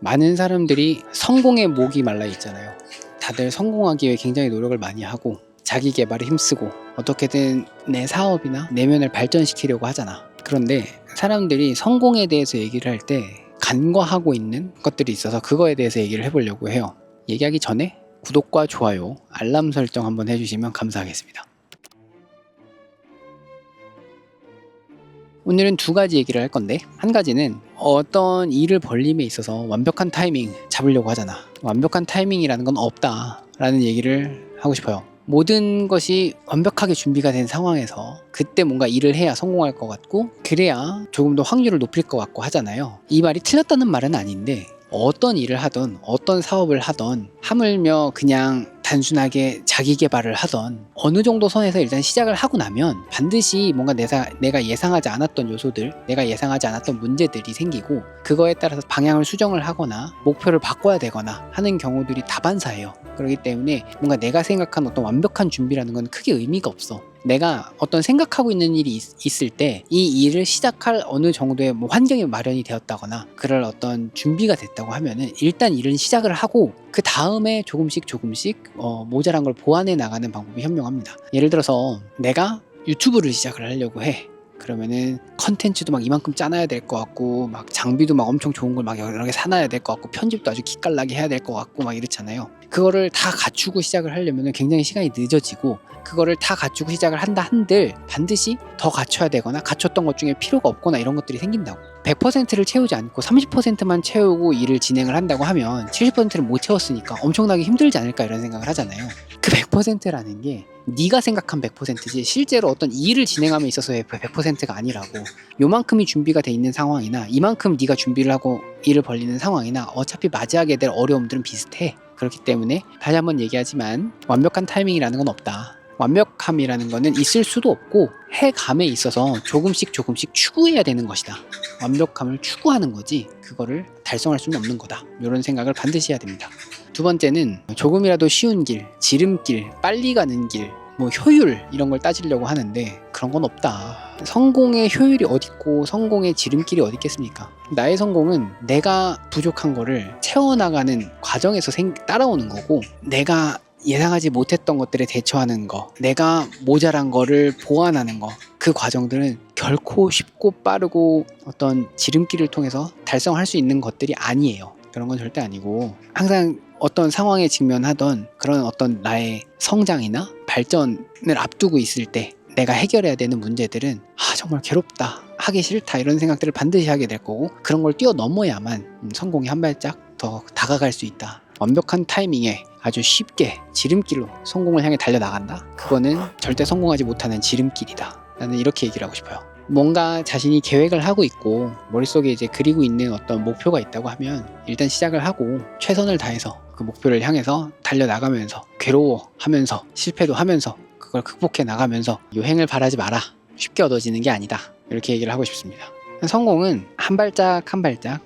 많은 사람들이 성공의 목이 말라 있잖아요. 다들 성공하기 위해 굉장히 노력을 많이 하고 자기 개발에 힘쓰고 어떻게든 내 사업이나 내면을 발전시키려고 하잖아. 그런데 사람들이 성공에 대해서 얘기를 할 때 간과하고 있는 것들이 있어서 그거에 대해서 얘기를 해보려고 해요. 얘기하기 전에 구독과 좋아요, 알람 설정 한번 해주시면 감사하겠습니다. 오늘은 두 가지 얘기를 할 건데, 한 가지는 어떤 일을 벌림에 있어서 완벽한 타이밍 잡으려고 하잖아. 완벽한 타이밍이라는 건 없다 라는 얘기를 하고 싶어요. 모든 것이 완벽하게 준비가 된 상황에서 그때 뭔가 일을 해야 성공할 것 같고, 그래야 조금 더 확률을 높일 것 같고 하잖아요. 이 말이 틀렸다는 말은 아닌데, 어떤 일을 하던 어떤 사업을 하던 하물며 그냥 단순하게 자기 개발을 하던 어느 정도 선에서 일단 시작을 하고 나면 반드시 뭔가 내가 예상하지 않았던 요소들, 내가 예상하지 않았던 문제들이 생기고, 그거에 따라서 방향을 수정을 하거나 목표를 바꿔야 되거나 하는 경우들이 다반사예요. 그렇기 때문에 뭔가 내가 생각한 어떤 완벽한 준비라는 건 크게 의미가 없어. 내가 어떤 생각하고 있는 일이 있을 때 이 일을 시작할 어느 정도의 환경이 마련이 되었다거나 그럴 어떤 준비가 됐다고 하면은 일단 일은 시작을 하고 그 다음에 조금씩 모자란 걸 보완해 나가는 방법이 현명합니다. 예를 들어서 내가 유튜브를 시작을 하려고 해. 그러면은 컨텐츠도 막 이만큼 짜놔야 될 것 같고, 막 장비도 막 엄청 좋은 걸 막 여러 개 사놔야 될 것 같고, 편집도 아주 기깔나게 해야 될 것 같고 막 이렇잖아요. 그거를 다 갖추고 시작을 하려면 굉장히 시간이 늦어지고, 그거를 다 갖추고 시작을 한다 한들 반드시 더 갖춰야 되거나 갖췄던 것 중에 필요가 없거나 이런 것들이 생긴다고. 100%를 채우지 않고 30%만 채우고 일을 진행을 한다고 하면 70%를 못 채웠으니까 엄청나게 힘들지 않을까 이런 생각을 하잖아요. 그 100%라는 게 네가 생각한 100%지 실제로 어떤 일을 진행함에 있어서의 100%가 아니라고. 요만큼이 준비가 돼 있는 상황이나 이만큼 네가 준비를 하고 일을 벌리는 상황이나 어차피 맞이하게 될 어려움들은 비슷해. 그렇기 때문에 다시 한번 얘기하지만 완벽한 타이밍이라는 건 없다. 완벽함이라는 거는 있을 수도 없고 해감에 있어서 조금씩 추구해야 되는 것이다. 완벽함을 추구하는 거지 그거를 달성할 수는 없는 거다. 이런 생각을 반드시 해야 됩니다. 두 번째는 조금이라도 쉬운 길, 지름길, 빨리 가는 길, 효율 이런 걸 따지려고 하는데 그런 건 없다. 성공의 효율이 어딨고 성공의 지름길이 어디 있겠습니까? 나의 성공은 내가 부족한 거를 채워나가는 과정에서 따라오는 거고, 내가 예상하지 못했던 것들에 대처하는 거, 내가 모자란 거를 보완하는 거, 그 과정들은 결코 쉽고 빠르고 어떤 지름길을 통해서 달성할 수 있는 것들이 아니에요. 그런 건 절대 아니고, 항상 어떤 상황에 직면하던 그런 어떤 나의 성장이나 발전을 앞두고 있을 때 내가 해결해야 되는 문제들은 정말 괴롭다, 하기 싫다 이런 생각들을 반드시 하게 될 거고, 그런 걸 뛰어넘어야만 성공에 한 발짝 더 다가갈 수 있다. 완벽한 타이밍에 아주 쉽게 지름길로 성공을 향해 달려나간다? 그거는 절대 성공하지 못하는 지름길이다. 나는 이렇게 얘기를 하고 싶어요. 뭔가 자신이 계획을 하고 있고 머릿속에 이제 그리고 있는 어떤 목표가 있다고 하면 일단 시작을 하고 최선을 다해서 그 목표를 향해서 달려나가면서 괴로워하면서 실패도 하면서 그걸 극복해 나가면서 요행을 바라지 마라. 쉽게 얻어지는 게 아니다. 이렇게 얘기를 하고 싶습니다. 성공은 한 발짝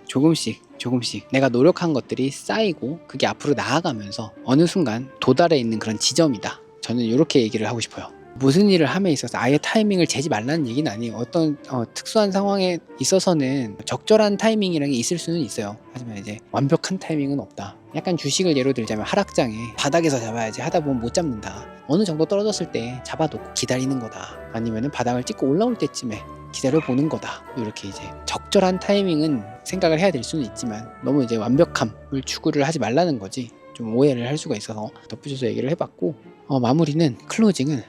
조금씩 내가 노력한 것들이 쌓이고 그게 앞으로 나아가면서 어느 순간 도달해 있는 그런 지점이다. 저는 이렇게 얘기를 하고 싶어요. 무슨 일을 함에 있어서 아예 타이밍을 재지 말라는 얘기는 아니에요. 어떤 특수한 상황에 있어서는 적절한 타이밍이라는 게 있을 수는 있어요. 하지만 이제 완벽한 타이밍은 없다. 약간 주식을 예로 들자면 하락장에 바닥에서 잡아야지 하다 보면 못 잡는다. 어느 정도 떨어졌을 때 잡아놓고 기다리는 거다. 아니면 바닥을 찍고 올라올 때쯤에 기다려보는 거다. 이렇게 이제 적절한 타이밍은 생각을 해야 될 수는 있지만 너무 이제 완벽함을 추구를 하지 말라는 거지. 좀 오해를 할 수가 있어서 덧붙여서 얘기를 해봤고, 마무리는 클로징은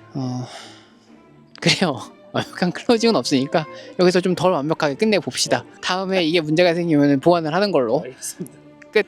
그래요. 완벽한 클로징은 없으니까 여기서 좀 덜 완벽하게 끝내봅시다. 다음에 이게 문제가 생기면 보완을 하는 걸로. 알겠습니다. 끝.